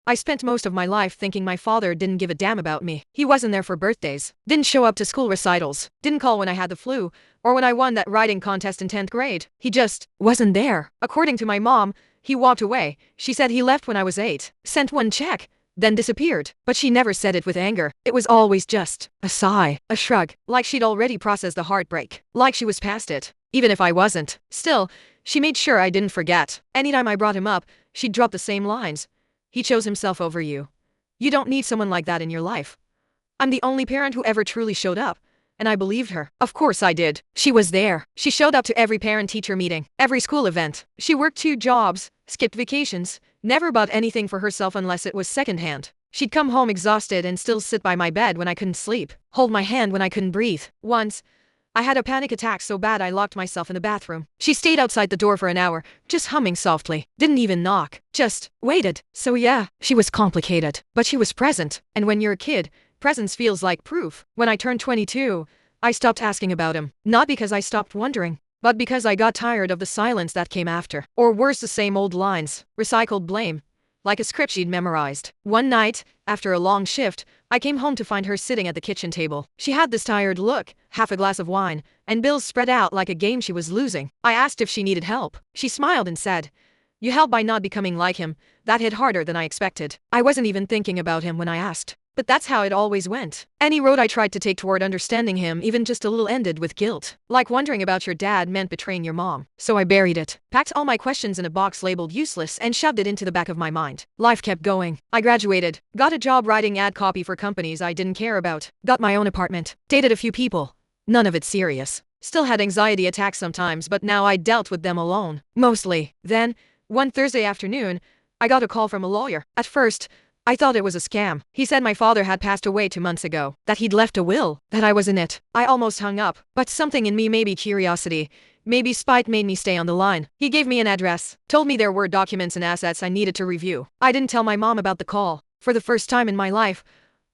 I spent most of my life thinking my father didn't give a damn about me. He wasn't there for birthdays, didn't show up to school recitals, didn't call when I had the flu, or when I won that writing contest in 10th grade. He just wasn't there. According to my mom, he walked away. She said he left when I was 8, sent one check, then disappeared. But she never said it with anger. It was always just a sigh, a shrug, like she'd already processed the heartbreak, like she was past it, even if I wasn't. Still, she made sure I didn't forget. Anytime I brought him up, she'd drop the same lines. He chose himself over you. You don't need someone like that in your life. I'm the only parent who ever truly showed up. And I believed her. Of course I did. She was there. She showed up to every parent-teacher meeting, every school event. She worked 2 jobs, skipped vacations, never bought anything for herself unless it was secondhand. She'd come home exhausted and still sit by my bed when I couldn't sleep, hold my hand when I couldn't breathe. Once, I had a panic attack so bad I locked myself in the bathroom. She stayed outside the door for an hour, just humming softly. Didn't even knock. Just waited. So yeah, she was complicated, but she was present. And when you're a kid, presence feels like proof. When I turned 22, I stopped asking about him. Not because I stopped wondering, but because I got tired of the silence that came after. Or worse, the same old lines, recycled blame, like a script she'd memorized. One night, after a long shift, I came home to find her sitting at the kitchen table. She had this tired look, half a glass of wine, and bills spread out like a game she was losing. I asked if she needed help. She smiled and said, "You helped by not becoming like him." That hit harder than I expected. I wasn't even thinking about him when I asked. But that's how it always went. Any road I tried to take toward understanding him, even just a little, ended with guilt. Like wondering about your dad meant betraying your mom. So I buried it, packed all my questions in a box labeled useless, and shoved it into the back of my mind. Life kept going. I graduated, got a job writing ad copy for companies I didn't care about, got my own apartment, dated a few people. None of it serious. Still had anxiety attacks sometimes, but now I dealt with them alone. Mostly. Then, one Thursday afternoon, I got a call from a lawyer. At first, I thought it was a scam. He said my father had passed away 2 months ago, that he'd left a will, that I was in it. I almost hung up, but something in me, maybe curiosity, maybe spite, made me stay on the line. He gave me an address, told me there were documents and assets I needed to review. I didn't tell my mom about the call. For the first time in my life,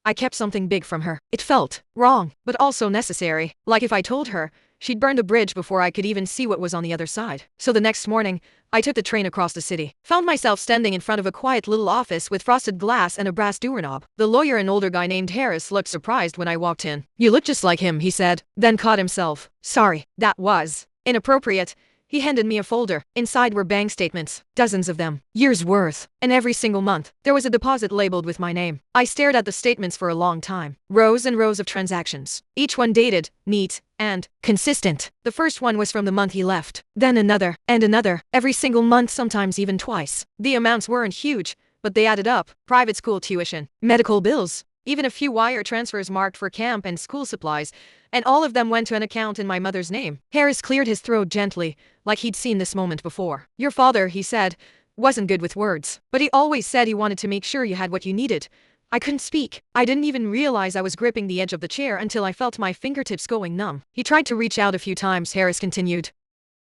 I kept something big from her. It felt wrong, but also necessary. Like if I told her, she'd burn the bridge before I could even see what was on the other side. So the next morning, I took the train across the city. Found myself standing in front of a quiet little office with frosted glass and a brass doorknob. The lawyer, an older guy named Harris, looked surprised when I walked in. "You look just like him," he said, then caught himself. "Sorry, that was inappropriate." He handed me a folder. Inside were bank statements, dozens of them, years worth. And every single month, there was a deposit labeled with my name. I stared at the statements for a long time. Rows and rows of transactions, each one dated, neat, and consistent. The first one was from the month he left. Then another, and another, every single month, sometimes even twice. The amounts weren't huge, but they added up. Private school tuition, medical bills, even a few wire transfers marked for camp and school supplies, and all of them went to an account in my mother's name. Harris cleared his throat gently, like he'd seen this moment before. "Your father," he said, "wasn't good with words, but he always said he wanted to make sure you had what you needed." I couldn't speak. I didn't even realize I was gripping the edge of the chair until I felt my fingertips going numb. "He tried to reach out a few times," Harris continued.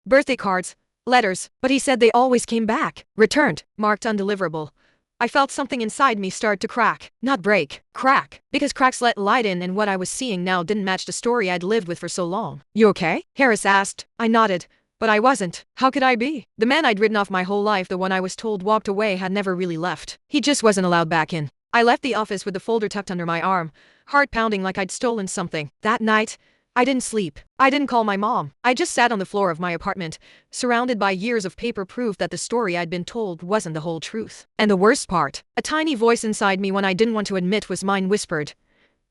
"Birthday cards, letters, but he said they always came back, returned, marked undeliverable." I felt something inside me start to crack. Not break, crack. Because cracks let light in, and what I was seeing now didn't match the story I'd lived with for so long. "You okay?" Harris asked. I nodded. But I wasn't. How could I be? The man I'd written off my whole life, the one I was told walked away, had never really left. He just wasn't allowed back in. I left the office with the folder tucked under my arm, heart pounding like I'd stolen something. That night, I didn't sleep. I didn't call my mom. I just sat on the floor of my apartment, surrounded by years of paper proof that the story I'd been told wasn't the whole truth. And the worst part, a tiny voice inside me, one I didn't want to admit was mine, whispered,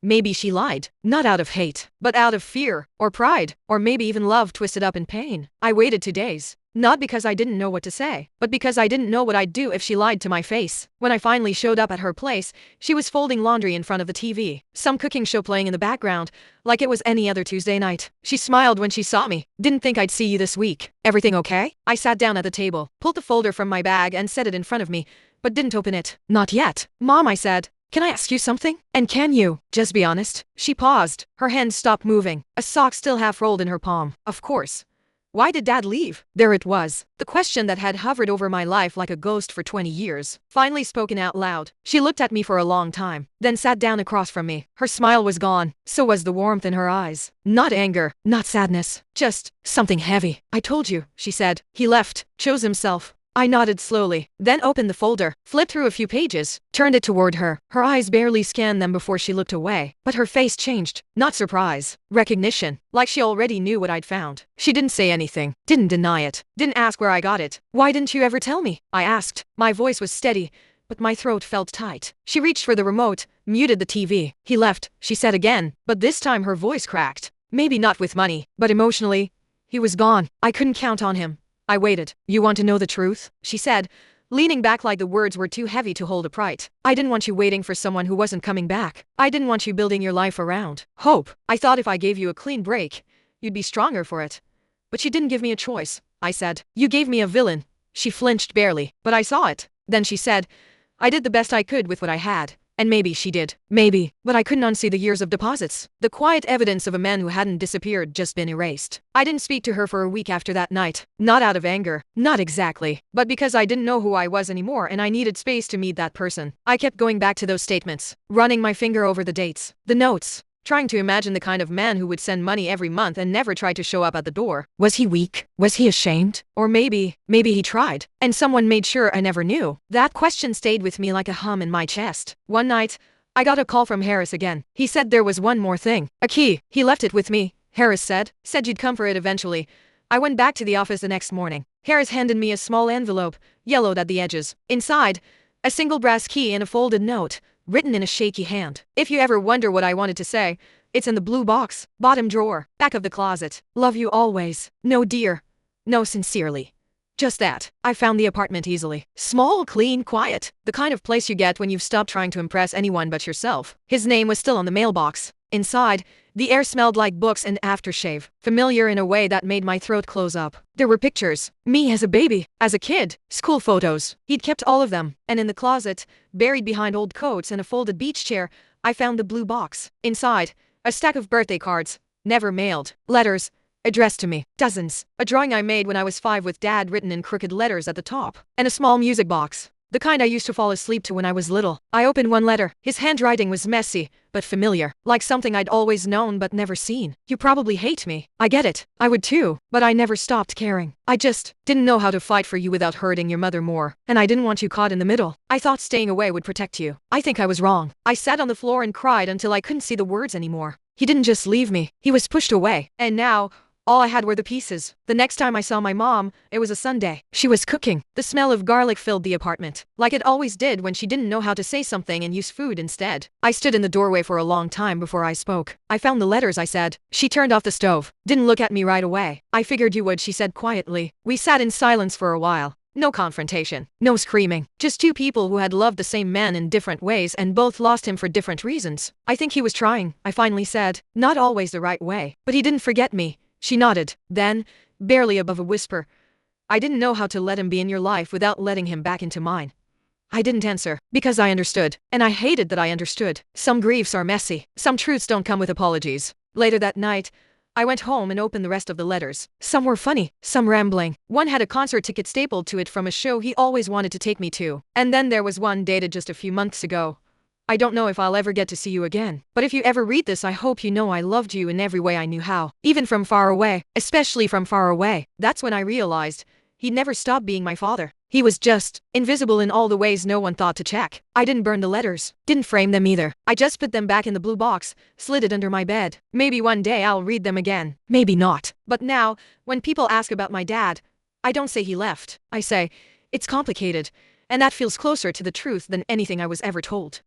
"Maybe she lied. Not out of hate, but out of fear, or pride, or maybe even love twisted up in pain." I waited 2 days. Not because I didn't know what to say, but because I didn't know what I'd do if she lied to my face. When I finally showed up at her place, she was folding laundry in front of the TV, some cooking show playing in the background, like it was any other Tuesday night. She smiled when she saw me. "Didn't think I'd see you this week. Everything okay?" I sat down at the table, pulled the folder from my bag and set it in front of me, but didn't open it. "Not yet." "Mom," I said, "can I ask you something? And can you just be honest?" She paused. Her hands stopped moving, a sock still half rolled in her palm. "Of course. Why did Dad leave?" There it was, the question that had hovered over my life like a ghost for 20 years, finally spoken out loud. She looked at me for a long time, then sat down across from me. Her smile was gone, so was the warmth in her eyes. Not anger, not sadness, just something heavy. "I told you," she said. "He left, chose himself. I nodded slowly, then opened the folder, flipped through a few pages, turned it toward her. Her eyes barely scanned them before she looked away, but her face changed. Not surprise. Recognition. Like she already knew what I'd found. She didn't say anything, didn't deny it, didn't ask where I got it. Why didn't you ever tell me? I asked. My voice was steady, but my throat felt tight. She reached for the remote, muted the TV. He left, she said again, but this time her voice cracked. Maybe not with money, but emotionally. He was gone. I couldn't count on him. I waited. You want to know the truth? She said, leaning back like the words were too heavy to hold upright. I didn't want you waiting for someone who wasn't coming back. I didn't want you building your life around hope. I thought if I gave you a clean break, you'd be stronger for it. But you didn't give me a choice, I said. You gave me a villain. She flinched barely, but I saw it. Then she said, I did the best I could with what I had. And maybe she did. Maybe. But I couldn't unsee the years of deposits. The quiet evidence of a man who hadn't disappeared, just been erased. I didn't speak to her for a week after that night. Not out of anger. Not exactly. But because I didn't know who I was anymore and I needed space to meet that person. I kept going back to those statements, running my finger over the dates, the notes, trying to imagine the kind of man who would send money every month and never try to show up at the door. Was he weak? Was he ashamed? Or maybe he tried, and someone made sure I never knew. That question stayed with me like a hum in my chest. One night, I got a call from Harris again. He said there was one more thing. A key. He left it with me, Harris said. Said you'd come for it eventually. I went back to the office the next morning. Harris handed me a small envelope, yellowed at the edges. Inside, a single brass key and a folded note, written in a shaky hand. If you ever wonder what I wanted to say, it's in the blue box, bottom drawer, back of the closet. Love you always. No, dear. No, sincerely. Just that. I found the apartment easily. Small, clean, quiet. The kind of place you get when you've stopped trying to impress anyone but yourself. His name was still on the mailbox. Inside, the air smelled like books and aftershave, familiar in a way that made my throat close up. There were pictures. Me as a baby, as a kid, school photos. He'd kept all of them. And in the closet, buried behind old coats and a folded beach chair, I found the blue box. Inside, a stack of birthday cards, never mailed. Letters, addressed to me. Dozens. A drawing I made when I was 5 with Dad written in crooked letters at the top. And a small music box. The kind I used to fall asleep to when I was little. I opened one letter. His handwriting was messy, but familiar. Like something I'd always known but never seen. You probably hate me. I get it. I would too. But I never stopped caring. I just didn't know how to fight for you without hurting your mother more. And I didn't want you caught in the middle. I thought staying away would protect you. I think I was wrong. I sat on the floor and cried until I couldn't see the words anymore. He didn't just leave me. He was pushed away. And now, all I had were the pieces. The next time I saw my mom, it was a Sunday. She was cooking. The smell of garlic filled the apartment, like it always did when she didn't know how to say something and use food instead. I stood in the doorway for a long time before I spoke. I found the letters, I said. She turned off the stove. Didn't look at me right away. I figured you would, she said quietly. We sat in silence for a while. No confrontation. No screaming. Just two people who had loved the same man in different ways and both lost him for different reasons. I think he was trying, I finally said. Not always the right way. But he didn't forget me. She nodded. Then, barely above a whisper, I didn't know how to let him be in your life without letting him back into mine. I didn't answer, because I understood, and I hated that I understood. Some griefs are messy. Some truths don't come with apologies. Later that night, I went home and opened the rest of the letters. Some were funny, some rambling. One had a concert ticket stapled to it from a show he always wanted to take me to. And then there was one dated just a few months ago. I don't know if I'll ever get to see you again. But if you ever read this, I hope you know I loved you in every way I knew how. Even from far away. Especially from far away. That's when I realized he'd never stopped being my father. He was just invisible in all the ways no one thought to check. I didn't burn the letters. Didn't frame them either. I just put them back in the blue box, slid it under my bed. Maybe one day I'll read them again. Maybe not. But now, when people ask about my dad, I don't say he left. I say, it's complicated. And that feels closer to the truth than anything I was ever told.